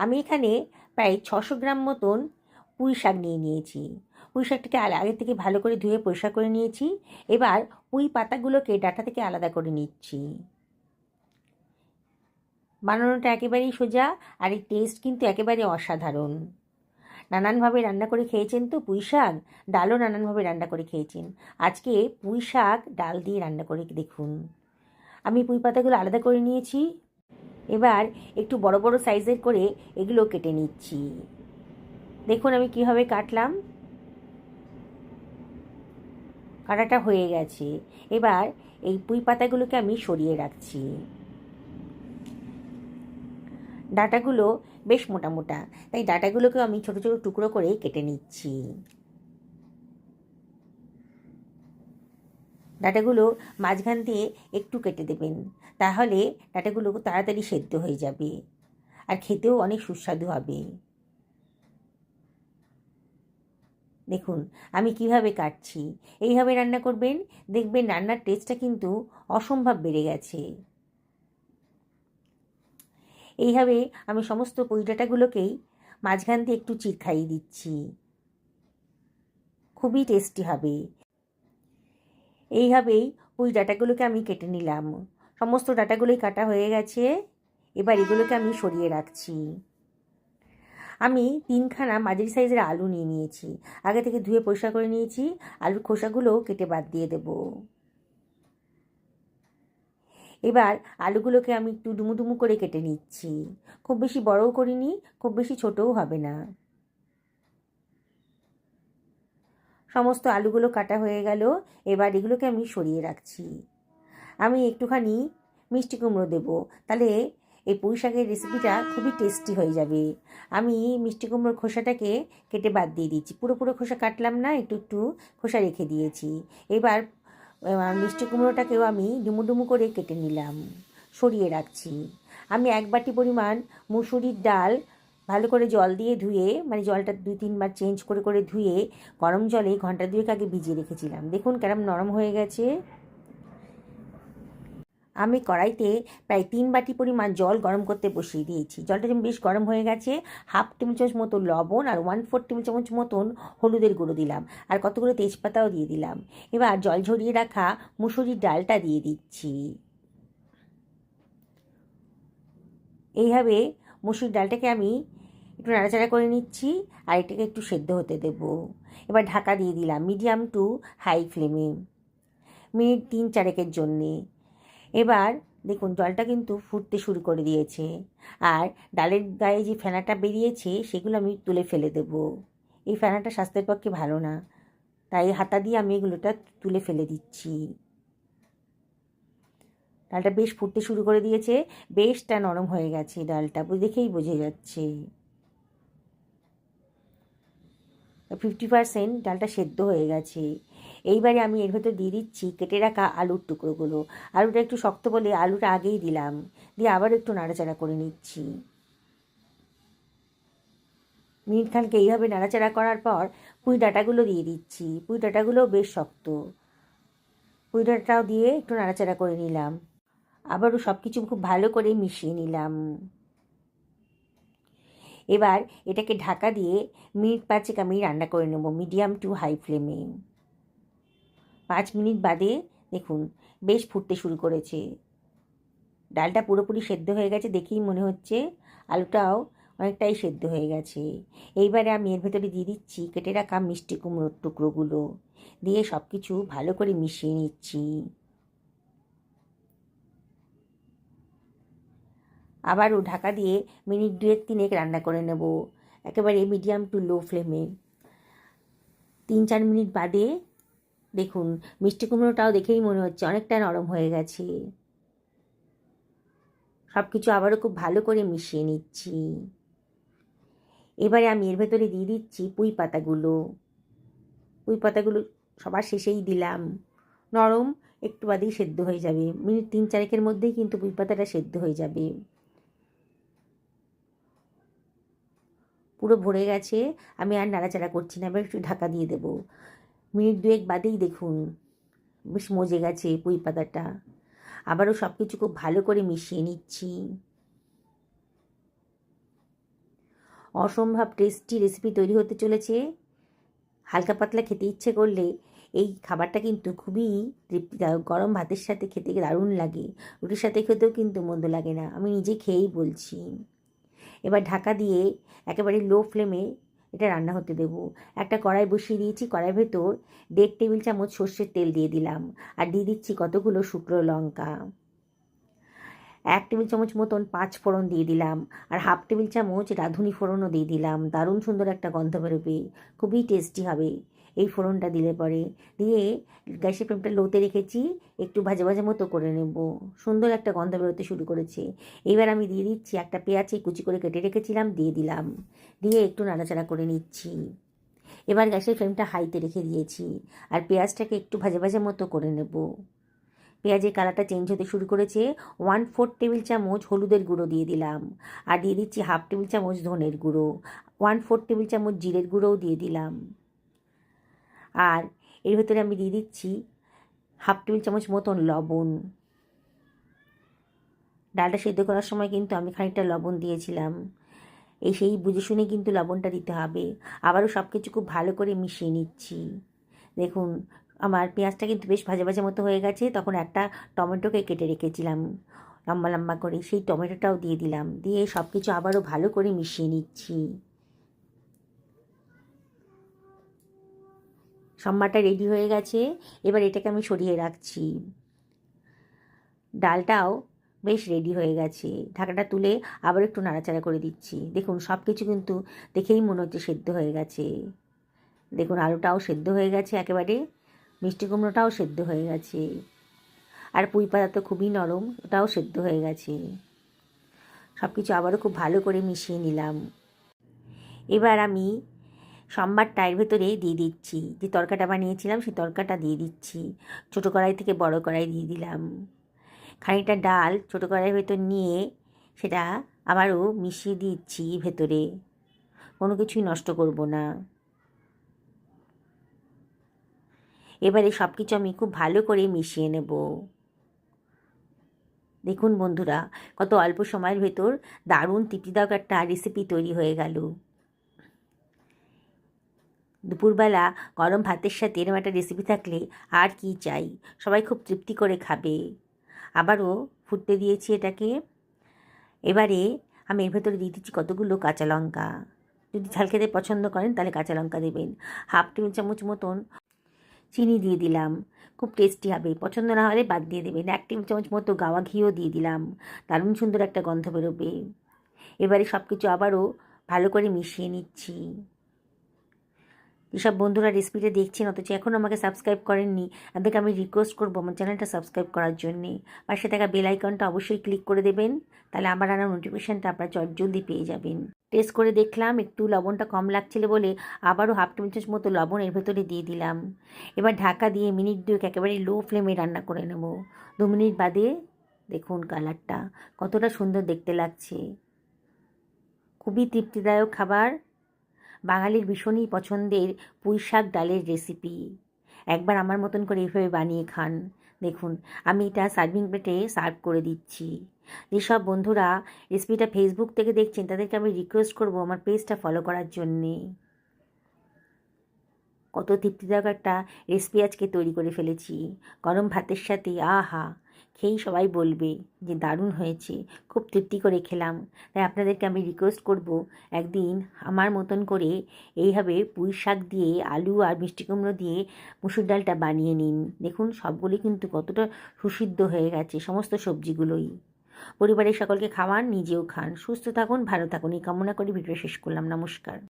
আমি এখানে প্রায় 600 গ্রাম মতন পুঁই শাক নিয়ে নিয়েছি। পুঁই শাকটাকে আগে থেকে ভালো করে ধুয়ে পরিষ্কার করে নিয়েছি। এবার পুঁই পাতাগুলোকে ডাঁটা থেকে আলাদা করে নিচ্ছি। বানানোটা একেবারেই সোজা, আর এই টেস্ট কিন্তু একেবারে অসাধারণ। নানানভাবে রান্না করে খেয়েছেন তো পুঁই শাক, ডালও নানানভাবে রান্না করে খেয়েছেন। আজকে পুঁই শাক ডাল দিয়ে রান্না করে দেখুন। আমি পুঁই পাতাগুলো আলাদা করে নিয়েছি। এবার একটু বড় বড় সাইজের করে এগুলো কেটে নিচ্ছি। দেখুন আমি কিভাবে কাটলাম। কাটাটা হয়ে গেছে। এবার এই পুঁই পাতাগুলোকে আমি সরিয়ে রাখছি। ডাঁটাগুলো বেশ মোটা মোটা, তাই ডাঁটাগুলোকেও আমি ছোটো ছোটো টুকরো করে কেটে নিচ্ছি। ডাঁটাগুলো মাঝখান দিয়ে একটু কেটে দেবেন, তাহলে ডাঁটাগুলো তাড়াতাড়ি সেদ্ধ হয়ে যাবে আর খেতেও অনেক সুস্বাদু হবে। দেখুন আমি কিভাবে কাটছি। এইভাবে রান্না করবেন, দেখবেন রান্নার টেস্টটা কিন্তু অসম্ভব বেড়ে গেছে। এইভাবে আমি সমস্ত পুঁই ডাঁটাগুলোকেই মাঝখান দিয়ে একটু চির খাইয়ে দিচ্ছি। খুবই টেস্টি হবে। এইভাবেই পুঁই ডাঁটাগুলোকে আমি কেটে নিলাম। সমস্ত ডাঁটাগুলোই কাটা হয়ে গেছে। এবার এগুলোকে আমি সরিয়ে রাখছি। আমি 3খানা মাঝারি সাইজের আলু নিয়ে নিয়েছি। আগে থেকে ধুয়ে পরিষ্কার করে নিয়েছি। আলুর খোসাগুলোও কেটে বাদ দিয়ে দেব। এবার আলুগুলোকে আমি একটু ডুমু ডুমু করে কেটে নিচ্ছি। খুব বেশি বড়ও করিনি, খুব বেশি ছোটও হবে না। সমস্ত আলুগুলো কাটা হয়ে গেল। এবার এগুলোকে আমি সরিয়ে রাখছি। আমি একটুখানি মিষ্টি কুমড়ো দেবো, তাহলে এই পুঁই শাকের রেসিপিটা খুবই টেস্টি হয়ে যাবে। আমি মিষ্টি কুমড়োর খোসাটাকে কেটে বাদ দিয়ে দিচ্ছি। পুরো পুরো খোসা কাটলাম না, একটু একটু খোসা রেখে দিয়েছি। এবার মিষ্টি কুমড়োটাকেও আমি ডুমু ডুমু করে কেটে নিলাম, সরিয়ে রাখছি। আমি 1 বাটি পরিমাণ মুসুরির ডাল ভালো করে জল দিয়ে ধুয়ে, মানে জলটা 2-3 বার চেঞ্জ করে করে ধুয়ে গরম জলে ঘন্টা 2 আগে ভিজিয়ে রেখেছিলাম। দেখুন কেরম নরম হয়ে গেছে। আমি কড়াইতে প্রায় 3 বাটি পরিমাণ জল গরম করতে বসিয়ে দিয়েছি। জলটা যেমন বেশ গরম হয়ে গেছে। 1/2 টেবিল চামচ মতো লবণ আর 1/4 টেবিল চামচ মতন হলুদের গুঁড়ো দিলাম, আর কতগুলো তেজপাতাও দিয়ে দিলাম। এবার জল ঝরিয়ে রাখা মুসুরির ডালটা দিয়ে দিচ্ছি। এইভাবে মুসুরির ডালটাকে আমি একটু নাড়াচাড়া করে নিচ্ছি, আর এটাকে একটু সেদ্ধ হতে দেব। এবার ঢাকা দিয়ে দিলাম মিডিয়াম টু হাই ফ্লেমে মিনিট 3-4 জন্যে। এবার দেখুন জলটা কিন্তু ফুটতে শুরু করে দিয়েছে, আর ডালের গায়ে যে ফেনাটা বেরিয়েছে সেগুলো আমি তুলে ফেলে দেব। এই ফেনাটা স্বাস্থ্যের পক্ষে ভালো না, তাই হাতা দিয়ে আমি এগুলোটা তুলে ফেলে দিচ্ছি। ডালটা বেশ ফুটতে শুরু করে দিয়েছে, বেশটা নরম হয়ে গেছে ডালটা, দেখেই বোঝা যাচ্ছে। 50% ডালটা সেদ্ধ হয়ে গেছে। এইবারে আমি এর ভেতর দিয়ে দিচ্ছি কেটে রাখা আলুর টুকরোগুলো। আলুটা একটু শক্ত বলে আলুটা আগেই দিলাম, দিয়ে আবার একটু নাড়াচাড়া করে নিচ্ছি। মিনিট খানেক এইভাবে নাড়াচাড়া করার পর পুঁই ডাঁটাগুলো দিয়ে দিচ্ছি। পুঁই ডাঁটাগুলোও বেশ শক্ত। পুঁই ডাঁটাটাও দিয়ে একটু নাড়াচাড়া করে নিলাম। আবারও সব কিছু খুব ভালো করে মিশিয়ে নিলাম। এবার এটাকে ঢাকা দিয়ে মিনিট 5 আমি রান্না করে নেব মিডিয়াম টু হাই ফ্লেমে। 5 মিনিট বাদে দেখুন বেশ ফুটতে শুরু করেছে। ডালটা পুরোপুরি সেদ্ধ হয়ে গেছে, দেখেই মনে হচ্ছে। আলুটাও অনেকটাই সেদ্ধ হয়ে গেছে। এইবারে আমি এর ভেতরে দিয়ে দিচ্ছি কেটে রাখা মিষ্টি কুমড়োর টুকরোগুলো, দিয়ে সব কিছু ভালো করে মিশিয়ে নিচ্ছি। আবারও ঢাকা দিয়ে মিনিট 2-3 রান্না করে নেব, একেবারে মিডিয়াম টু লো ফ্লেমে। 3-4 মিনিট বাদে দেখুন মিষ্টি কুমড়োটাও দেখেই মনে হচ্ছে অনেকটা নরম হয়ে গেছে। সব কিছু আবারও খুব ভালো করে মিশিয়ে নিচ্ছি। এবারে আমি এর ভেতরে দিয়ে দিচ্ছি পুঁই পাতাগুলো। পুঁই পাতাগুলো সবার শেষেই দিলাম। নরম একটু বাদেই সেদ্ধ হয়ে যাবে, মিনিট 3-4 মধ্যেই কিন্তু পুঁই পাতাটা সেদ্ধ হয়ে যাবে। পুরো ভরে গেছে, আমি আর নাড়াচাড়া করছি না, এবার একটু ঢাকা দিয়ে দেবো। মিনিট 2 বাদেই দেখুন বেশ মজে গেছে পুঁই পাতাটা। আবারও সব কিছু খুব ভালো করে মিশিয়ে নিচ্ছি। অসম্ভব টেস্টি রেসিপি তৈরি হতে চলেছে। হালকা পাতলা খেতে ইচ্ছে করলে এই খাবারটা কিন্তু খুবই তৃপ্তিদায়ক। গরম ভাতের সাথে খেতে দারুণ লাগে, রুটির সাথে খেতেও কিন্তু মন্দ লাগে না, আমি নিজে খেয়েই বলছি। এবার ঢাকা দিয়ে একেবারে লো ফ্লেমে এটা রান্না হতে দেব। একটা কড়াই বসিয়ে দিয়েছি, কড়াইয়ের ভেতর 1.5 টেবিল চামচ সর্ষের তেল দিয়ে দিলাম, আর দিয়ে দিচ্ছি কতগুলো শুকনো লঙ্কা। 1 টেবিল চামচ মতন 5 ফোড়ন দিয়ে দিলাম, আর 1/2 টেবিল চামচ রাঁধুনি ফোড়নও দিয়ে দিলাম। দারুণ সুন্দর একটা গন্ধ বেরোবে, খুবই টেস্টি হবে এই ফোড়নটা দিলে পরে। দিয়ে গ্যাসের ফ্লেমটা লোতে রেখেছি, একটু ভাজা ভাজা মতো করে নেব। সুন্দর একটা গন্ধ বেরোতে শুরু করেছে। এইবার আমি দিয়ে দিচ্ছি একটা পেঁয়াজ কুচি করে কেটে রেখেছিলাম, দিয়ে দিলাম। দিয়ে একটু নাড়াচাড়া করে নিচ্ছি। এবার গ্যাসের ফ্লেমটা হাইতে রেখে দিয়েছি, আর পেঁয়াজটাকে একটু ভাজা ভাজা মতো করে নেব। পেঁয়াজের কালারটা চেঞ্জ হতে শুরু করেছে। 1/4 টেবিল চামচ হলুদের গুঁড়ো দিয়ে দিলাম, আর দিয়ে দিচ্ছি 1/2 টেবিল চামচ ধনের গুঁড়ো, 1/4 টেবিল চামচ জিরের গুঁড়োও দিয়ে দিলাম। আর এর ভেতরে আমি দিয়ে দিচ্ছি 1/2 টেবিল চামচ মতন লবণ। ডালটা সেদ্ধ করার সময় কিন্তু আমি খানিকটা লবণ দিয়েছিলাম, সেই বুঝে শুনে কিন্তু লবণটা দিতে হবে। আবারও সব কিছু খুব ভালো করে মিশিয়ে নিচ্ছি। দেখুন আমার পেঁয়াজটা কিন্তু বেশ ভাজা ভাজা মতো হয়ে গেছে। তখন একটা টমেটোকে কেটে রেখেছিলাম লম্বা লম্বা করে, সেই টমেটোটাও দিয়ে দিলাম। দিয়ে সব কিছু আবারও ভালো করে মিশিয়ে নিচ্ছি। সম্বারটা রেডি হয়ে গেছে, এবার এটাকে আমি সরিয়ে রাখছি। ডালটাও বেশ রেডি হয়ে গেছে। ঢাকাটা তুলে আবার একটু নাড়াচাড়া করে দিচ্ছি। দেখুন সব কিছু কিন্তু দেখেই মনে হচ্ছে সেদ্ধ হয়ে গেছে। দেখুন আলুটাও সেদ্ধ হয়ে গেছে একেবারে, মিষ্টি কুমড়োটাও সেদ্ধ হয়ে গেছে, আর পুঁই পাতা তো খুবই নরম, ওটাও সেদ্ধ হয়ে গেছে। সব কিছু আবারও খুব ভালো করে মিশিয়ে নিলাম। এবার আমি সম্বারটা এর ভেতরে দিয়ে দিচ্ছি। যে তরকাটা বানিয়েছিলাম সেই তরকাটা দিয়ে দিচ্ছি। ছোটো কড়াই থেকে বড় কড়াই দিয়ে দিলাম। খানিকটা ডাল ছোটো কড়াইয়ের ভেতর নিয়ে সেটা আবারও মিশিয়ে দিচ্ছি ভেতরে, কোনো কিছুই নষ্ট করব না। এবারে সব কিছু আমি খুব ভালো করে মিশিয়ে নেব। দেখুন বন্ধুরা, কত অল্প সময়ের ভেতর দারুণ তৃপ্তিদায়ক একটা রেসিপি তৈরি হয়ে গেল। দুপুরবেলা গরম ভাতের সাথে এরকম একটা রেসিপি থাকলে আর কি চাই, সবাই খুব তৃপ্তি করে খাবে। আবারও ফুটতে দিয়েছি এটাকে। এবারে আমি এর ভেতরে দিয়ে দিচ্ছি কতগুলো কাঁচা লঙ্কা। যদি ঝাল খেতে পছন্দ করেন তাহলে কাঁচা লঙ্কা দেবেন। 1/2 টেবিল চামচ মতন চিনি দিয়ে দিলাম, খুব টেস্টি হবে। পছন্দ না হলে বাদ দিয়ে দেবেন। 1 টেবিল চামচ মতো গাওয়া ঘিও দিয়ে দিলাম, দারুণ সুন্দর একটা গন্ধ বেরোবে। এবারে সব কিছু আবারও ভালো করে মিশিয়ে নিচ্ছি। যেসব বন্ধুরা রেসিপিটা দেখছেন অথচ এখনও আমাকে সাবস্ক্রাইব করেননি, তাদেরকে আমি রিকোয়েস্ট করবো আমার চ্যানেলটা সাবস্ক্রাইব করার জন্যে। পাশে থাকা বেল আইকনটা অবশ্যই ক্লিক করে দেবেন, তাহলে আমার আনার নোটিফিকেশানটা আপনারা জলদি পেয়ে যাবেন। টেস্ট করে দেখলাম একটু লবণটা কম লাগছিল বলে আবারও 1/2 টেবিল চামচ মতো লবণ এর ভেতরে দিয়ে দিলাম। এবার ঢাকা দিয়ে মিনিট 2 একেবারে লো ফ্লেমে রান্না করে নেব। 2 মিনিট বাদে দেখুন কালারটা কতটা সুন্দর দেখতে লাগছে। খুবই তৃপ্তিদায়ক খাবার, বাঙালির ভীষণই পছন্দের পুঁই শাক ডালের রেসিপি। একবার আমার মতন করে এইভাবে বানিয়ে খান। দেখুন আমি এটা সার্ভিং প্লেটে সার্ভ করে দিচ্ছি। যেসব বন্ধুরা রেসিপিটা ফেসবুক থেকে দেখছেন তাদেরকে আমি রিকোয়েস্ট করব আমার পেজটা ফলো করার জন্যে। কত তৃপ্তিদায়ক একটা রেসিপি আজকে তৈরি করে ফেলেছি গরম ভাতের সাথে। আহা, খেয়েই সবাই বলবে যে দারুণ হয়েছে, খুব তৃপ্তি করে খেলাম। তাই আপনাদেরকে আমি রিকোয়েস্ট করব একদিন আমার মতন করে এইভাবে পুঁই শাক দিয়ে আলু আর মিষ্টি কুমড়ো দিয়ে মুসুর ডালটা বানিয়ে নিন। দেখুন সবগুলি কিন্তু কতটা সুসিদ্ধ হয়ে গেছে, সমস্ত সবজিগুলোই। পরিবারের সকলকে খাওয়ান, নিজেও খান। সুস্থ থাকুন, ভালো থাকুন এই কামনা করে ভিডিও শেষ করলাম। নমস্কার।